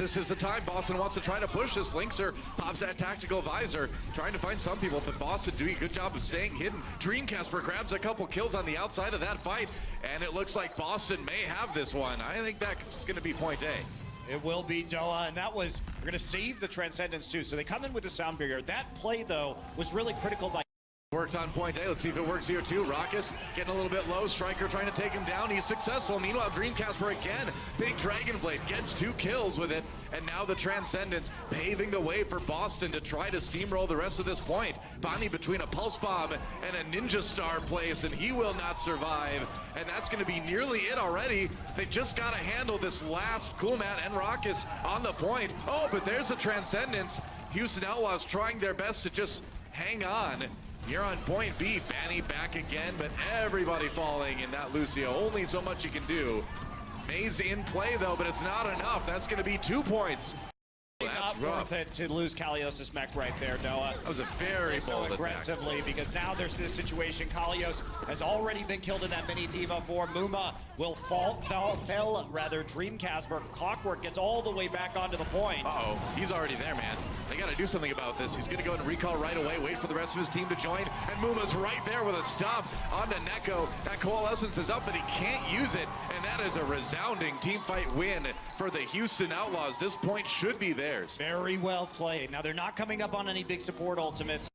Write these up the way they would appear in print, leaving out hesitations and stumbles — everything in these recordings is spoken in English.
this is the time. Boston wants to try to push this. Linkser pops that tactical visor, trying to find some people, but Boston doing a good job of staying hidden. Dreamcasper grabs a couple kills on the outside of that fight, and it looks like Boston may have this one. I think that's going to be point A. It will be Doa, and that was, we're going to save the Transcendence too. So they come in with the sound barrier. That play, though, was really critical by Worked on point A. Let's see if it works here too. Raucus getting a little bit low. Striker trying to take him down. He's successful. Meanwhile, Dreamcasper again. Big Dragon Blade gets 2 kills with it. And now the Transcendence paving the way for Boston to try to steamroll the rest of this point. Bonnie between a Pulse Bomb and a Ninja Star place, and he will not survive. And that's going to be nearly it already. They just got to handle this last Coolmat and Raucus on the point. Oh, but there's a Transcendence. Houston Outlaws trying their best to just hang on. Here on point B, Banny back again, but everybody falling in that Lucio. Only so much you can do. Maze in play though, but it's not enough. That's going to be 2 points. Not worth it to lose Kalios' mech right there, Noah. That was a very bold aggressively attack. Because now there's this situation. Kalios has already been killed in that mini diva for Muma. Will fell rather. Dreamcasper. Clockwork gets all the way back onto the point. Uh-oh, he's already there, man. They got to do something about this. He's going to go and recall right away, wait for the rest of his team to join, and Muma's right there with a stop onto Neko. That Coalescence is up, but he can't use it, and that is a resounding team fight win for the Houston Outlaws. This point should be theirs. Very well played. Now, they're not coming up on any big support ultimates.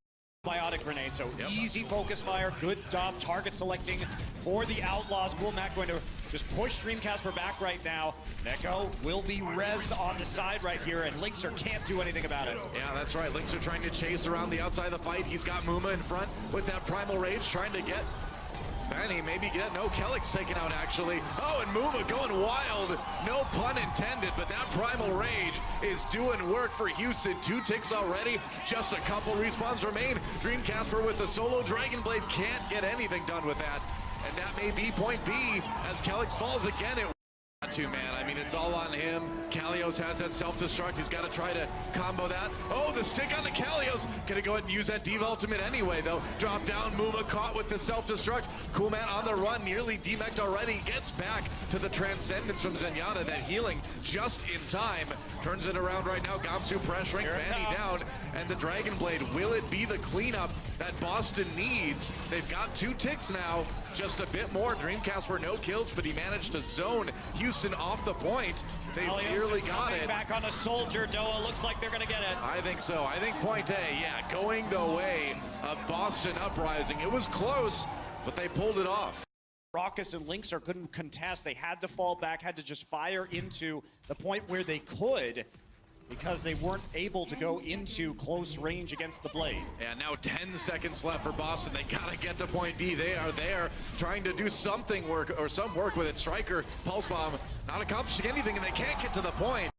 Biotic grenade, so easy focus fire, good job target selecting for the Outlaws. Coolmat going to just push Dreamcasper back right now. Neko will be rezzed on the side right here, and Linkser can't do anything about it. Yeah, that's right. Linkser trying to chase around the outside of the fight. He's got Muma in front with that Primal Rage, trying to get Benny, maybe get, no, Kellick's taken out actually. Oh, and Muma going wild. No pun intended, but that Primal Rage is doing work for Houston. 2 ticks already, just a couple respawns remain. Dreamcasper with the solo Dragon Blade can't get anything done with that. And that may be point B as Kellick's falls again. Man, I mean, it's all on him. Kalios has that self-destruct. He's got to try to combo that. Oh, the stick on the Kalios. Gonna go ahead and use that Diva ultimate anyway, though. Drop down, Muma caught with the self-destruct. Coolmat on the run, nearly demeched already. Gets back to the Transcendence from Zenyatta. That healing just in time. Turns it around right now. Gamsu pressuring, Banny down. And the Dragon Blade, will it be the cleanup that Boston needs? They've got 2 ticks now. Just a bit more. Dreamcasper no kills, but he managed to zone Houston off the point. They nearly got it. Back on a soldier. Doa looks like they're going to get it. I think so. I think point A, yeah, going the way of Boston Uprising. It was close, but they pulled it off. Raucus and Linkser couldn't contest. They had to fall back, had to just fire into the point where they could, because they weren't able to go into close range against the Blade. Yeah, now 10 seconds left for Boston. They gotta get to point B. They are there trying to do something work, or some work with it. Striker, Pulse Bomb, not accomplishing anything, and they can't get to the point.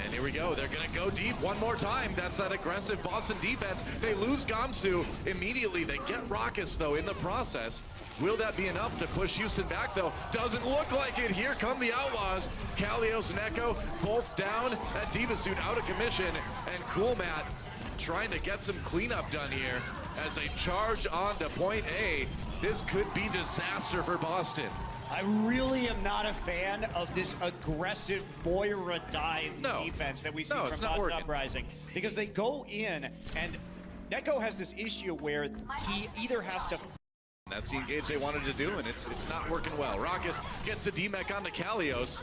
And here we go. They're gonna go deep one more time. That's that aggressive Boston defense. They lose Gamsu immediately. They get Raucus, though, in the process. Will that be enough to push Houston back, though? Doesn't look like it. Here come the Outlaws. Kalios and Echo both down. That Diva suit out of commission. And Coolmat trying to get some cleanup done here as they charge on to point A. This could be disaster for Boston. I really am not a fan of this aggressive Moira dive defense that we see from Boston Uprising. Because they go in, and Neko has this issue where he either has to... That's the engage they wanted to do, and it's not working well. Raucus gets a D-Mech onto Kalios.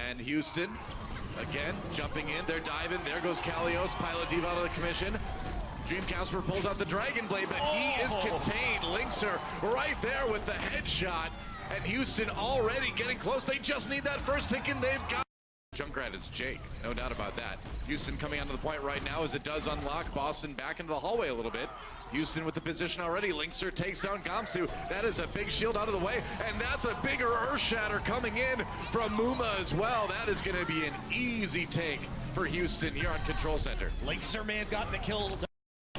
And Houston, again, jumping in. They're diving. There goes Kalios. Pilot Diva out of the commission. Dreamcasper pulls out the Dragon Blade, but he is contained. Linkser right there with the headshot. And Houston already getting close. They just need that first tick, and they've got... Junkrat is Jake, no doubt about that. Houston coming onto the point right now as it does unlock Boston back into the hallway a little bit. Houston with the position already. Linkser takes down Gamsu. That is a big shield out of the way, and that's a bigger Earth Shatter coming in from Muma as well. That is going to be an easy take for Houston here on Control Center. Linkser may have gotten the kill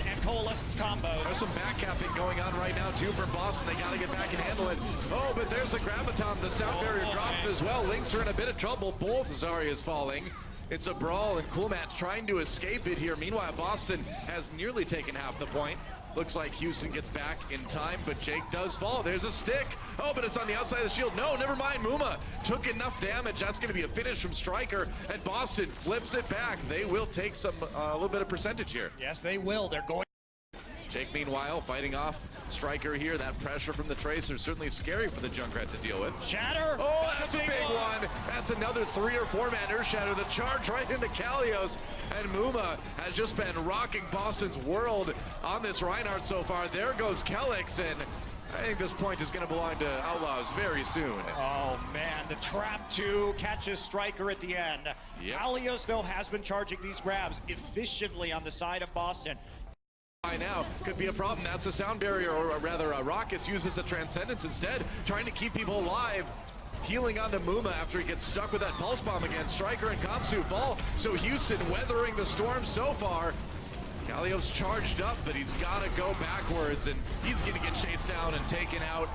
and Coalescence combo. There's some backcapping going on right now too for Boston. They got to get back and handle it. Oh, but there's a Graviton. The sound barrier dropped as well. Linkser in a bit of trouble. Both Zarya's falling. It's a brawl, and Coolmat trying to escape it here. Meanwhile, Boston has nearly taken half the point. Looks like Houston gets back in time, but Jake does fall. There's a stick. Oh, but it's on the outside of the shield. No, never mind. Muma took enough damage. That's going to be a finish from Striker, and Boston flips it back. They will take a little bit of percentage here. Yes, they will. They're going. Jake, meanwhile, fighting off Striker here. That pressure from the Tracer is certainly scary for the Junkrat to deal with. Shatter! Oh, that's a big one. That's another 3 or 4 man Earth Shatter. The charge right into Kalios. And Muma has just been rocking Boston's world on this Reinhardt so far. There goes Kelix, and I think this point is going to belong to Outlaws very soon. Oh, man. The trap 2 catches Striker at the end. Yep. Kalios, though, has been charging these grabs efficiently on the side of Boston. By now could be a problem. That's a sound barrier, or rather Raucus uses a Transcendence instead, trying to keep people alive. Healing onto Muma after he gets stuck with that Pulse Bomb again. Striker and Kamsu fall, so Houston weathering the storm so far. Kalios charged up, but he's got to go backwards, and he's going to get chased down and taken out.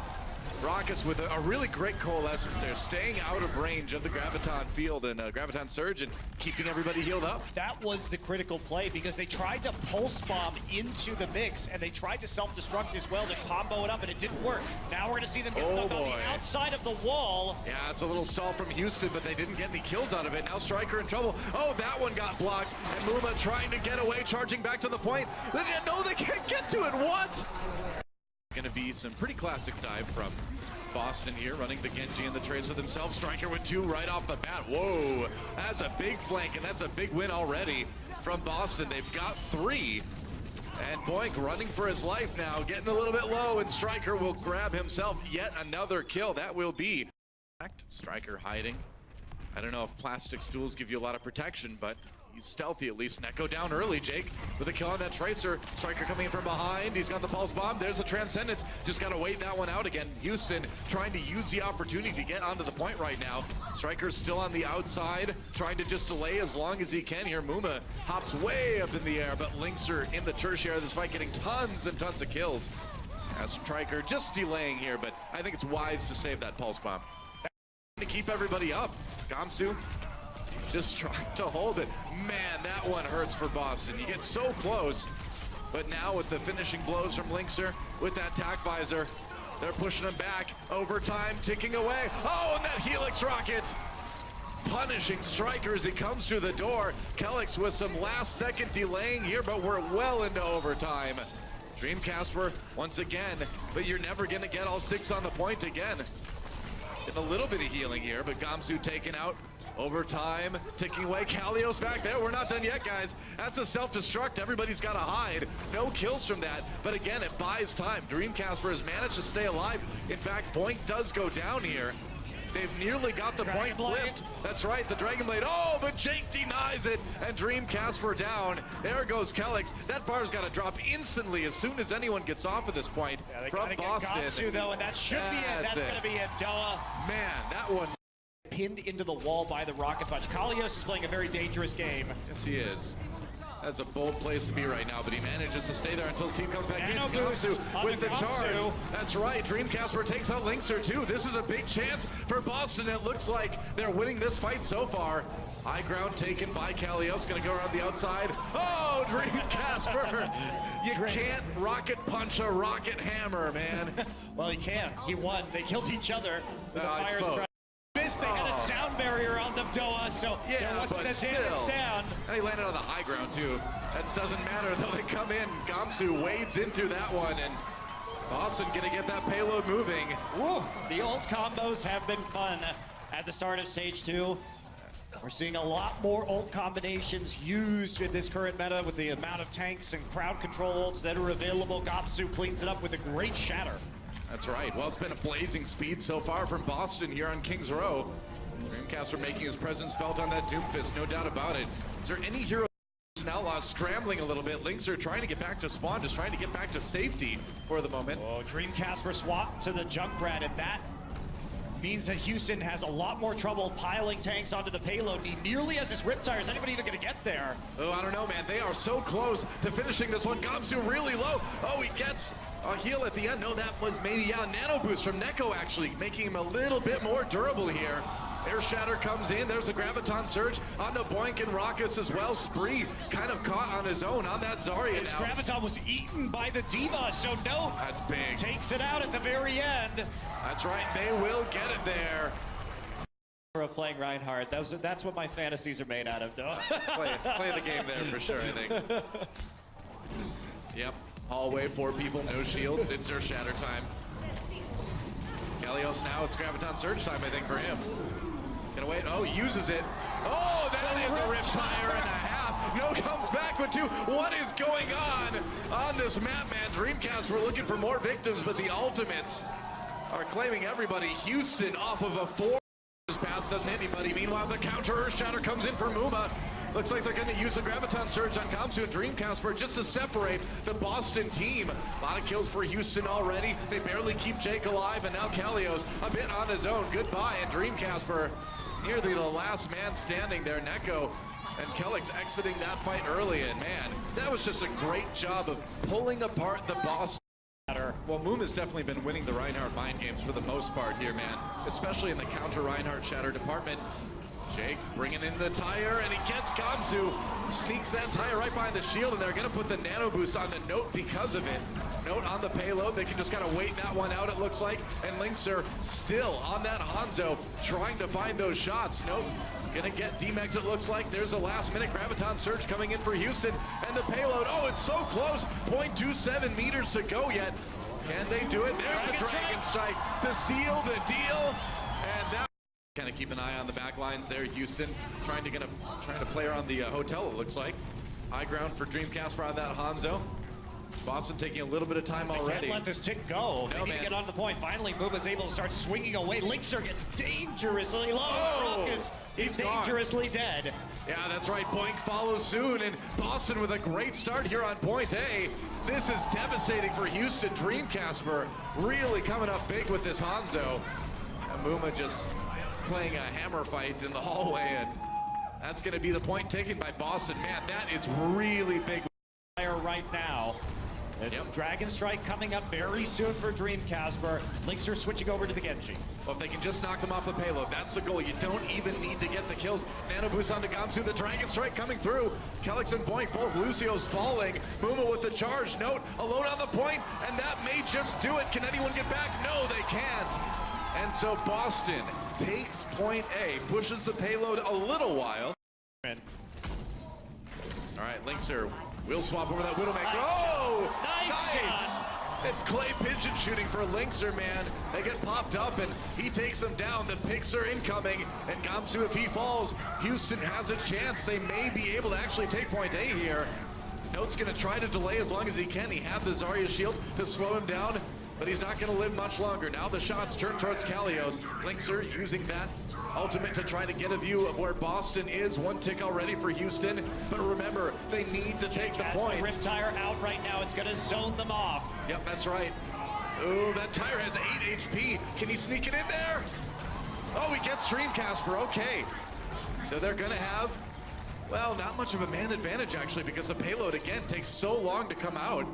Raucus with a really great coalescence there, staying out of range of the Graviton field and Graviton Surge and keeping everybody healed up. That was the critical play because they tried to pulse bomb into the mix and they tried to self-destruct as well to combo it up, and it didn't work. Now we're going to see them get stuck on the outside of the wall. Yeah, it's a little stall from Houston, but they didn't get any kills out of it. Now Striker in trouble. Oh, that one got blocked, and Muma trying to get away, charging back to the point. No, they can't get to it. What? Gonna be some pretty classic dive from Boston here, running the Genji and the Tracer themselves. Striker with 2 right off the bat. Whoa, that's a big flank, and that's a big win already from Boston. They've got 3. And Boink running for his life now, getting a little bit low, and Striker will grab himself yet another kill. That will be Striker hiding. I don't know if plastic stools give you a lot of protection, but he's stealthy at least. Neko down early, Jake, with a kill on that Tracer. Striker coming in from behind. He's got the Pulse Bomb. There's a Transcendence. Just got to wait that one out again. Houston trying to use the opportunity to get onto the point right now. Striker's still on the outside, trying to just delay as long as he can here. Muma hops way up in the air, but Linkser in the tertiary of this fight, getting tons and tons of kills. Striker just delaying here, but I think it's wise to save that Pulse Bomb to keep everybody up. Kamsu just trying to hold it. Man, that one hurts for Boston. You get so close, but now with the finishing blows from Linkser, with that tack visor, they're pushing him back. Overtime ticking away. Oh, and that Helix rocket punishing Striker as he comes through the door. Kelix with some last second delaying here, but we're well into overtime. Dream Casper once again, but you're never gonna get all 6 on the point again. Getting a little bit of healing here, but Kamsu taken out. Overtime, ticking away. Kalios back there. We're not done yet, guys. That's a self-destruct. Everybody's got to hide. No kills from that. But again, it buys time. Dream Casper has managed to stay alive. In fact, Boink does go down here. They've nearly got the point flipped. That's right, the Dragon Blade. Oh, but Jake denies it, and Dream Casper down. There goes Kelix. That bar's got to drop instantly as soon as anyone gets off of this point from Boston. Kamsu, though, and that should be it. That's going to be it. Doa. Man, that one pinned into the wall by the rocket punch. Kalios is playing a very dangerous game. Yes, he is. That's a bold place to be right now, but he manages to stay there until his team comes back in. Kamsu with the charge. That's right. Dream Casper takes out Linkser too. This is a big chance for Boston. It looks like they're winning this fight so far. High ground taken by Kalios. Going to go around the outside. Oh, Dream Casper. You can't rocket punch a rocket hammer, man. Well, he can. He won. They killed each other with a fire strike. They had a sound barrier on them, Doa, so there wasn't a damage down. And he landed on the high ground, too. That doesn't matter, though. They come in. Kamsu wades into that one, and Boston going to get that payload moving. Woo. The old combos have been fun at the start of Stage 2. We're seeing a lot more ult combinations used in this current meta with the amount of tanks and crowd control ults that are available. Kamsu cleans it up with a great shatter. That's right. Well, it's been a blazing speed so far from Boston here on Kings Row. Dreamcasper making his presence felt on that Doomfist, no doubt about it. Is there any hero in Outlaws scrambling a little bit? Linkser trying to get back to spawn, just trying to get back to safety for the moment. Oh, Dreamcasper swapped to the Junkrat, and that means that Houston has a lot more trouble piling tanks onto the payload. He nearly has his Riptire. Is anybody even going to get there? Oh, I don't know, man. They are so close to finishing this one. Kamsu really low. Oh, he gets a heal at the end. No, that was maybe a nano boost from Neko, actually, making him a little bit more durable here. Air Shatter comes in. There's a Graviton Surge onto Boink and Raucus as well. Spree kind of caught on his own on that Zarya His now. Graviton was eaten by the D.Va, so no. That's big. Takes it out at the very end. That's right. They will get it there. Of playing Reinhardt. That's what my fantasies are made out of, though. Play the game there for sure, I think. Yep. Hallway, 4 people, no shields. It's their shatter time. Kalios now, it's Graviton Surge time, I think, for him. Gonna wait. Oh, uses it. Oh, that is a Riptire and a half. No comes back with 2. What is going on this map, man? Dreamcast, we're looking for more victims, but the ultimates are claiming everybody. Houston off of a 4. Pass doesn't hit anybody. Meanwhile, the counter Earth Shatter comes in for Muma. Looks like they're going to use the Graviton Surge on Kamsu and Dreamcasper just to separate the Boston team. A lot of kills for Houston already. They barely keep Jake alive, and now Kalios a bit on his own. Goodbye, and Dreamcasper nearly the last man standing there. Neko and Kelix exiting that fight early, and man, that was just a great job of pulling apart the Boston. Well, Moom has definitely been winning the Reinhardt mind games for the most part here, man. Especially in the counter Reinhardt Shatter department. Jake bringing in the tire, and he gets Kamsu. Sneaks that tire right behind the shield, and they're going to put the nano boost on the Note because of it. Note on the payload. They can just kind of wait that one out, it looks like. And Linkser still on that Hanzo, trying to find those shots. Note gonna get demexed, it looks like. There's a last-minute Graviton Surge coming in for Houston. And the payload, oh, it's so close. 0.27 meters to go yet. Can they do it? There's the Dragon Strike to seal the deal. And that kind of keep an eye on the back lines there. Houston trying to play around the hotel, it looks like. High ground for Dreamcasper on that Hanzo. Boston taking a little bit of time already. Can't let this tick go. They need to get on the point. Finally, Muma's able to start swinging away. Linkser gets dangerously low. Oh, he's dangerously dead. Yeah, that's right. Boink follows soon, and Boston with a great start here on point A. This is devastating for Houston. Dreamcasper really coming up big with this Hanzo. And Muma just playing a hammer fight in the hallway, and that's going to be the point taken by Boston. Man, that is really big. Right now. Yep. Dragon Strike coming up very soon for Dreamcasper. Linkser switching over to the Genji. Well, if they can just knock them off the payload, that's the goal. You don't even need to get the kills. Nano boost onto Gamsu, the Dragon Strike coming through. Kelix and Boink, both Lucio's falling. Muma with the charge. Note, alone on the point, and that may just do it. Can anyone get back? No, they can't. And so Boston takes point A, pushes the payload a little while. All right, Linkser will swap over that Widowmaker. Oh, nice! It's Clay Pigeon shooting for Linkser, man. They get popped up, and he takes them down. The picks are incoming, and Gamsu, if he falls, Houston has a chance. They may be able to actually take point A here. Note's going to try to delay as long as he can. He had the Zarya shield to slow him down, but he's not going to live much longer. Now the shots turn towards Kalios. Linkser using that ultimate to try to get a view of where Boston is. One tick already for Houston, but remember, they need to take the point. Riptire out right now. It's going to zone them off. Yep, that's right. Oh, that tire has 8 HP. Can he sneak it in there? Oh, he gets Dreamcasper. Okay. So they're going to have, well, not much of a man advantage, actually, because the payload, again, takes so long to come out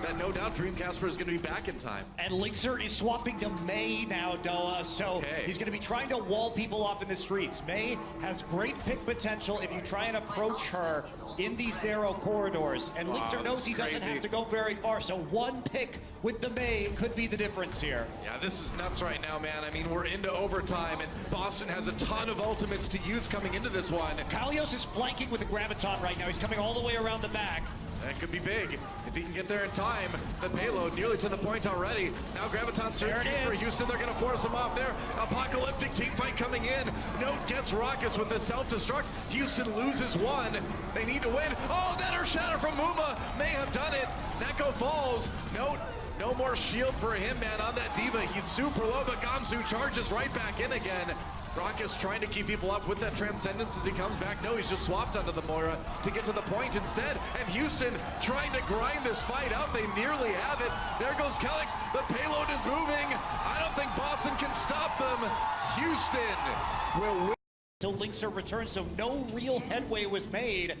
that no doubt Dreamcasper is going to be back in time. And Linkser is swapping to Mei now, Doa, so he's going to be trying to wall people off in the streets. Mei has great pick potential if you try and approach her in these narrow corridors. And Linkser knows he doesn't have to go very far, so one pick with the Mei could be the difference here. Yeah, this is nuts right now, man. I mean, we're into overtime, and Boston has a ton of ultimates to use coming into this one. Kalios is flanking with the Graviton right now. He's coming all the way around the back. That could be big if he can get there in time. The payload nearly to the point already. Now Graviton searching for Houston. They're going to force him off there. Apocalyptic team fight coming in. Note gets Raucus with the self-destruct. Houston loses one. They need to win. Oh, that Earth Shatter from Muma may have done it. Neko falls. Note, no more shield for him, man, on that D.Va. He's super low, but Gamsu charges right back in again. Raucus trying to keep people up with that Transcendence as he comes back. No, he's just swapped onto the Moira to get to the point instead. And Houston trying to grind this fight out. They nearly have it. There goes Kelix. The payload is moving. I don't think Boston can stop them. Houston will win. Till Linkser returns, so no real headway was made.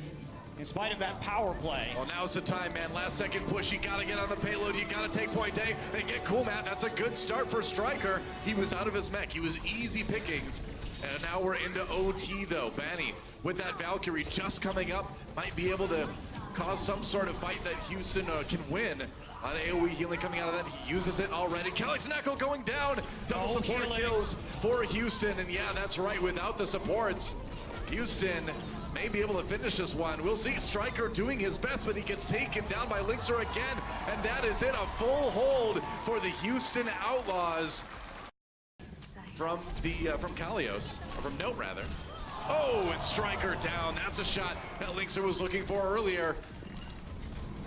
in spite of that power play. Well, now's the time, man. Last second push. You got to get on the payload. You got to take point A and get cool, Matt. That's a good start for Striker. He was out of his mech. He was easy pickings. And now we're into OT, though. Banny, with that Valkyrie just coming up, might be able to cause some sort of fight that Houston can win. AoE healing coming out of that. He uses it already. Calyx Knuckle going down. Double support kills for Houston. And yeah, that's right. Without the supports, Houston may be able to finish this one. We'll see Striker doing his best, but he gets taken down by Linkser again. And that is it. A full hold for the Houston Outlaws from Kalios, or from Note rather. Oh, and Striker down. That's a shot that Linkser was looking for earlier.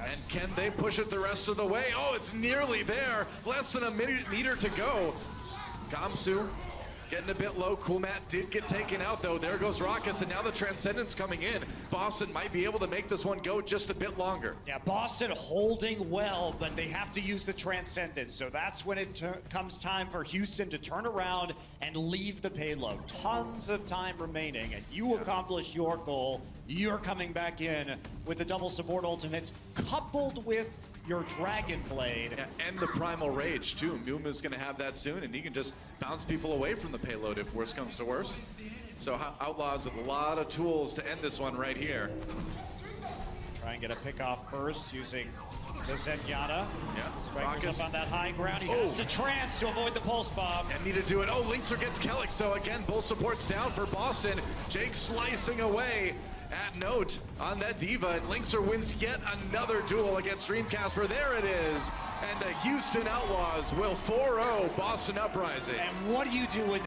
And can they push it the rest of the way? Oh, it's nearly there. Less than a meter to go. Gamsu getting a bit low. Cool Matt did get taken out, though. There goes Raucus, and now the Transcendence coming in. Boston might be able to make this one go just a bit longer. Yeah, Boston holding well, but they have to use the Transcendence. So that's when it comes time for Houston to turn around and leave the payload. Tons of time remaining, and you accomplish your goal. You're coming back in with the double support ultimates, coupled with your Dragon Blade. Yeah, and the Primal Rage, too. Muma's going to have that soon, and he can just bounce people away from the payload if worse comes to worse. So Outlaws with a lot of tools to end this one right here. Try and get a pick off first using the Zenyatta. Yeah, Raucus up on that high ground. He has to trance to avoid the pulse bomb. And need to do it. Oh, Linkser gets Calyx. So again, both supports down for Boston. Jake slicing away at Note on that Diva, and Linkser wins yet another duel against Dreamcasper. There it is, and the Houston Outlaws will 4-0 Boston Uprising. And what do you do with